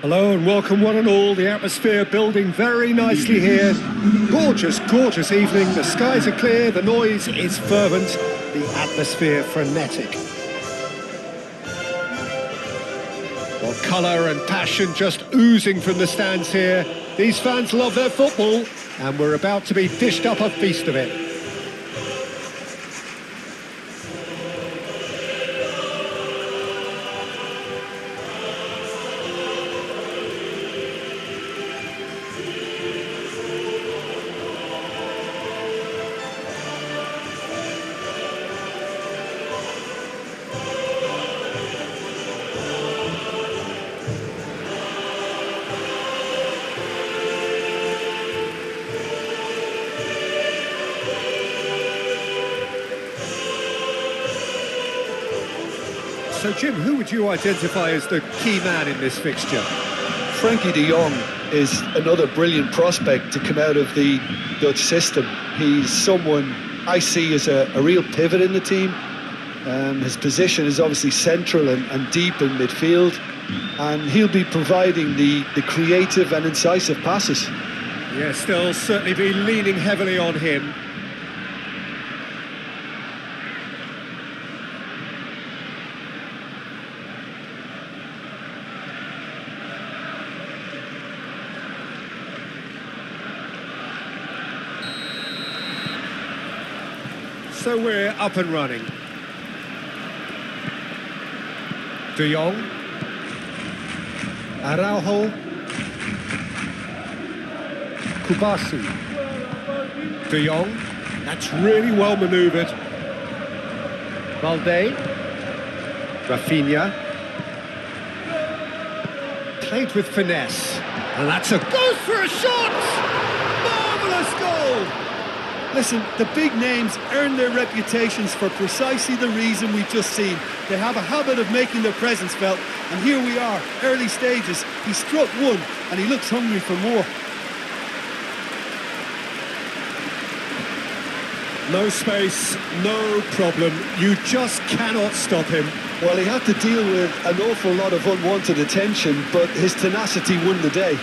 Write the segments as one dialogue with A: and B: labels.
A: Hello and welcome one and all. The atmosphere building very nicely here. Gorgeous, gorgeous evening. The skies are clear, the noise is fervent, the atmosphere frenetic. Well, colour and passion just oozing from the stands here. These fans love their football and we're about to be dished up a feast of it. So, Jim, who would you identify as the key man in this fixture?
B: Frankie de Jong is another brilliant prospect to come out of the Dutch system. He's someone I see as a real pivot in the team. His position is obviously central and deep in midfield, and he'll be providing the creative and incisive passes.
A: Yes, they'll certainly be leaning heavily on him. So we're up and running. De Jong. Araujo. Kubasu. De Jong. That's really well manoeuvred. Valde. Rafinha. Played with finesse. And that's a goal for a shot! Marvellous goal!
C: Listen, the big names earn their reputations for precisely the reason we've just seen. They have a habit of making their presence felt, and here we are, early stages. He struck one, and he looks hungry for more.
A: No space, no problem. You just cannot stop him.
B: Well, he had to deal with an awful lot of unwanted attention, but his tenacity won the day.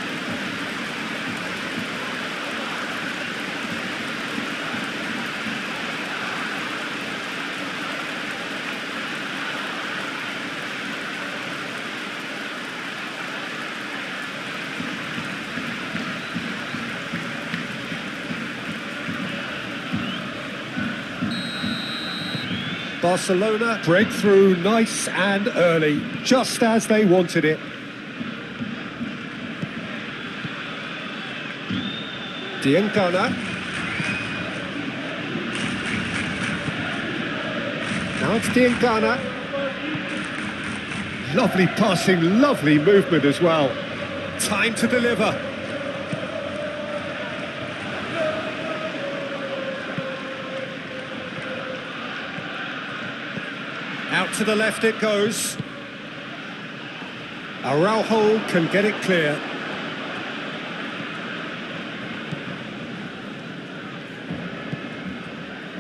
A: Barcelona breakthrough nice and early, just as they wanted it. Diangana. Now it's Diangana. Lovely passing, lovely movement as well. Time to deliver. Out to the left it goes. Araujo can get it clear.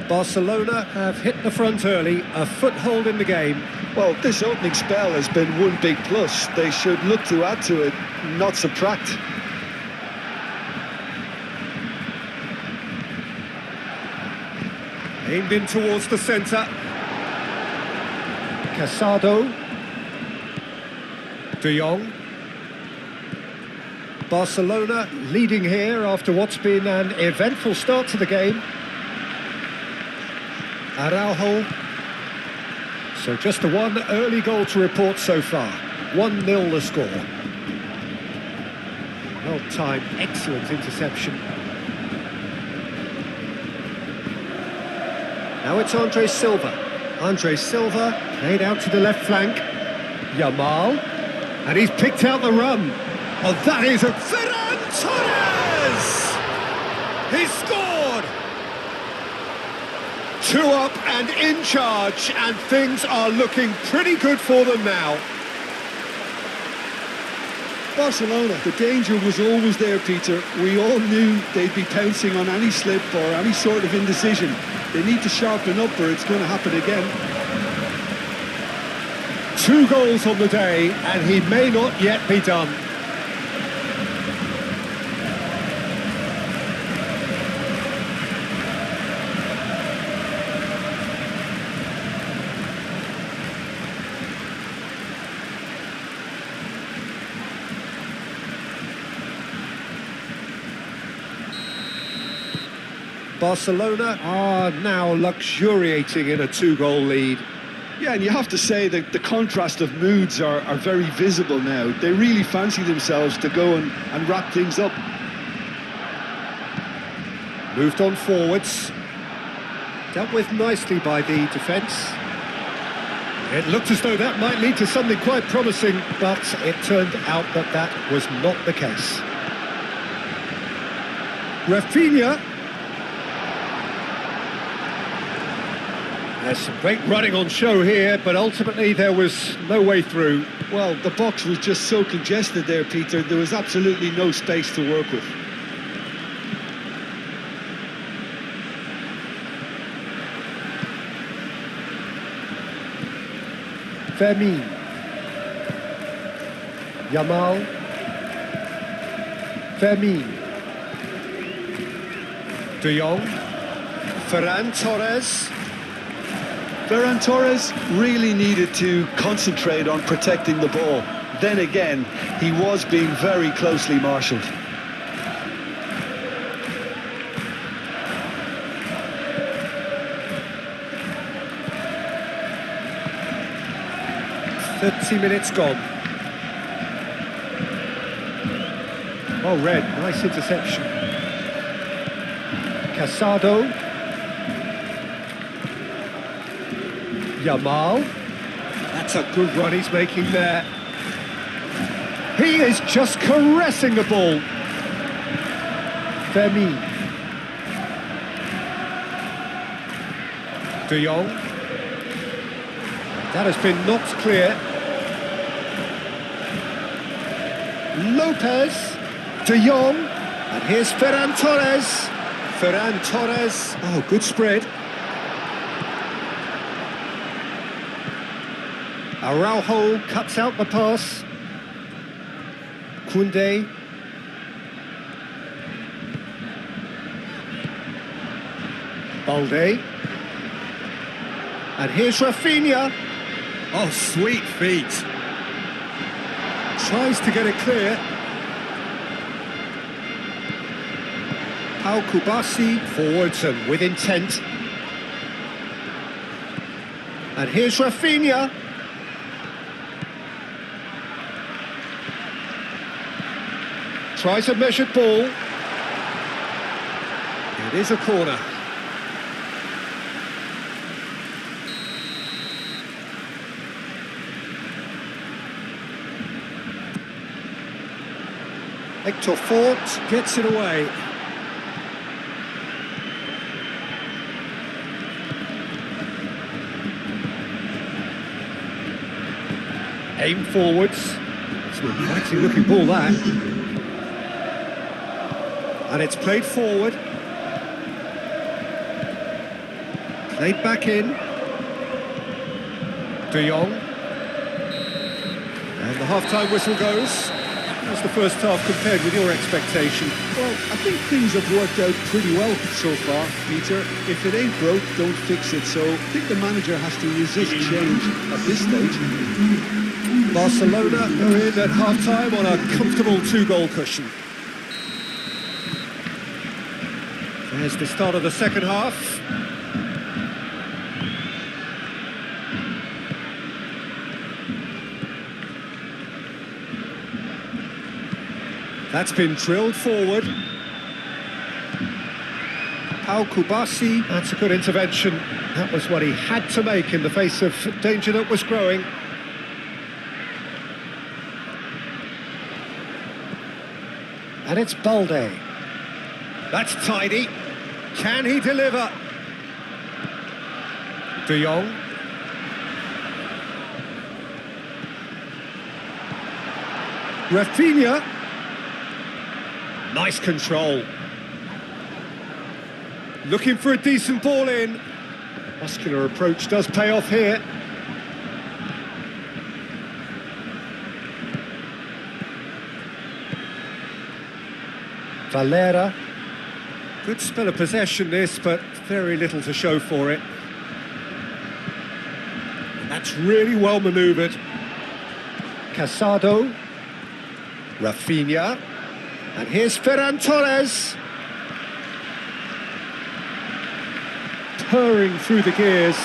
A: Barcelona have hit the front early, a foothold in the game.
B: Well, this opening spell has been one big plus. They should look to add to it, not subtract.
A: Aimed in towards the centre. Casado. De Jong. Barcelona leading here after what's been an eventful start to the game. Araujo. So just the one early goal to report so far. 1-0 the score. Well timed, excellent interception. Now it's Andre Silva. Andre Silva played out to the left flank. Yamal. And he's picked out the run. Oh, that is a... Ferran Torres! He's scored! 2 up and in charge, and things are looking pretty good for them now.
C: Barcelona, the danger was always there, Peter. We all knew they'd be pouncing on any slip or any sort of indecision. They need to sharpen up or it's going to happen again.
A: 2 goals on the day, and he may not yet be done. Barcelona are now luxuriating in a two-goal lead.
B: Yeah, and you have to say that the contrast of moods are very visible now. They really fancy themselves to go and wrap things up.
A: Moved on forwards. Dealt with nicely by the defence. It looked as though that might lead to something quite promising, but it turned out that that was not the case. Rafinha. There's some great running on show here, but ultimately there was no way through.
B: Well, the box was just so congested there, Peter. There was absolutely no space to work with.
A: Fermin. Yamal. Fermin. De Jong. Ferran Torres.
B: Ferran Torres really needed to concentrate on protecting the ball. Then again, he was being very closely marshalled.
A: Minutes gone. Oh, Red, nice interception. Casado. Yamal. That's a good run he's making there. He is just caressing the ball. Fermin. De Jong. That has been knocked clear. Lopez. De Jong. And here's Ferran Torres. Ferran Torres. Oh, good spread. Araujo cuts out the pass. Koundé. Balde. And here's Rafinha. Oh, sweet feet. Tries to get it clear. Pau Kubasi forwards and with intent. And here's Rafinha. Tries a measured ball. It is a corner. Hector Fort gets it away. Aim forwards. It's an inviting looking ball that. And it's played forward. Played back in. De Jong. And the half-time whistle goes. How's the first half compared with your expectation?
B: Well, I think things have worked out pretty well so far, Peter. If it ain't broke, don't fix it. So I think the manager has to resist change at this stage.
A: Barcelona are in at half-time on a comfortable two-goal cushion. There's the start of the second half. That's been drilled forward. Pau Kubasi, that's a good intervention. That was what he had to make in the face of danger that was growing. And it's Balde. That's tidy. Can he deliver? De Jong. Rafinha. Nice control. Looking for a decent ball in. Muscular approach does pay off here. Valera. Good spell of possession this, but very little to show for it. And that's really well manoeuvred. Casado. Rafinha. And here's Ferran Torres. purring through the gears.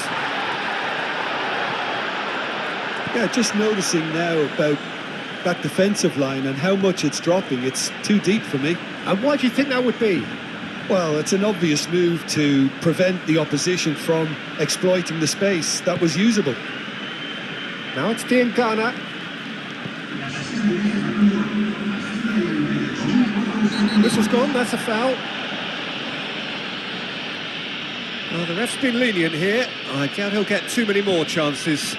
C: Yeah, just noticing now about that defensive line and how much it's dropping. It's too deep for me.
A: And why do you think that would be?
C: Well, it's an obvious move to prevent the opposition from exploiting the space that was usable.
A: Now it's Diangana. Whistle's gone, that's a foul. Well, the ref's been lenient here. I doubt he'll get too many more chances.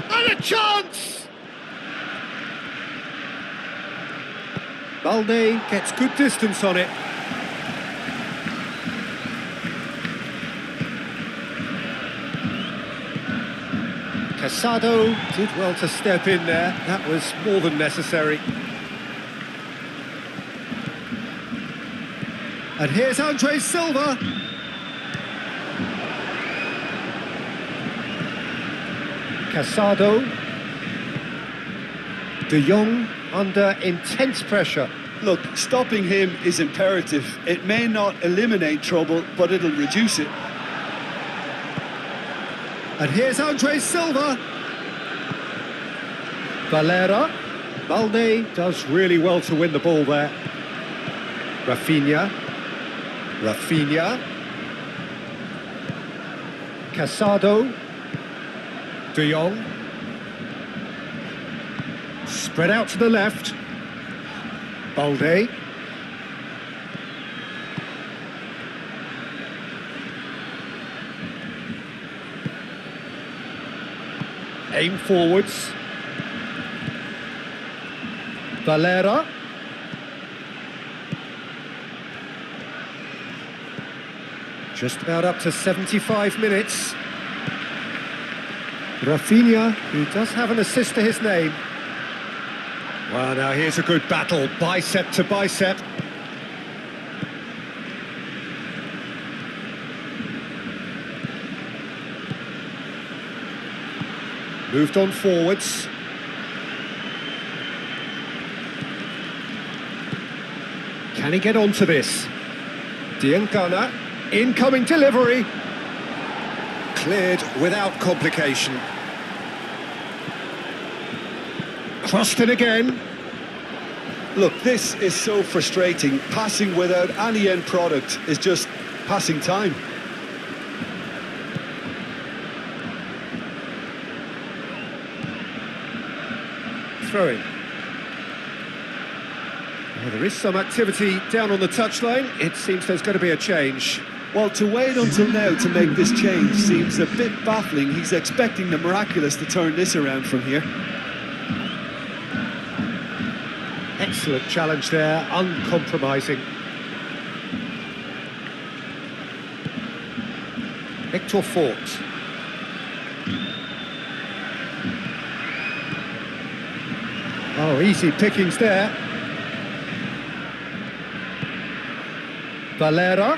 A: And a chance! Balde gets good distance on it. Casado did well to step in there. That was more than necessary. And here's Andre Silva. Casado. De Jong under intense pressure.
C: Look, stopping him is imperative. It may not eliminate trouble, but it'll reduce it.
A: And here's Andre Silva. Valera. Balde does really well to win the ball there. Rafinha. Casado. De Jong. Spread out to the left. Balde. Aim forwards. Valera. Just about up to 75 minutes. Rafinha, who does have an assist to his name. Well, now here's a good battle, bicep to bicep. Moved on forwards. Can he get onto this? Diangana, incoming delivery. Cleared without complication. Crossed in again.
C: Look, this is so frustrating. Passing without any end product is just passing time.
A: Throwing. Well, there is some activity down on the touchline. It seems there's going to be a change.
C: Well, to wait until now to make this change seems a bit baffling. He's expecting the miraculous to turn this around from here.
A: Excellent challenge there, uncompromising. Victor Fort. Oh, easy pickings there. Valera.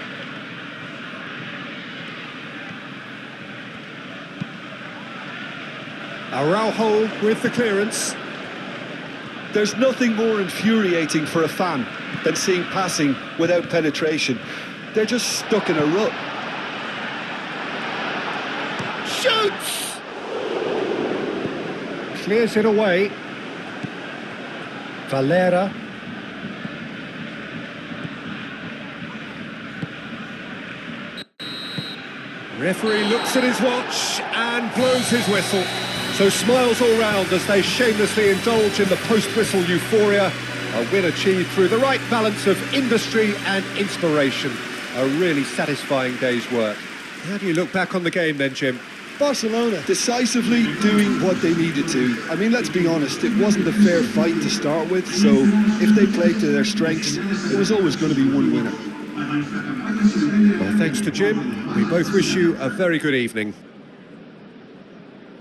A: Araujo with the clearance.
C: There's nothing more infuriating for a fan than seeing passing without penetration. They're just stuck in a rut.
A: Shoots! Clears it away. Valera. Referee looks at his watch and blows his whistle. So smiles all round as they shamelessly indulge in the post-whistle euphoria. A win achieved through the right balance of industry and inspiration. A really satisfying day's work. How do you look back on the game then, Jim?
C: Barcelona decisively doing what they needed to. I mean, let's be honest, it wasn't a fair fight to start with, so if they played to their strengths, it was always going to be one winner.
A: Well, thanks to Jim. We both wish you a very good evening.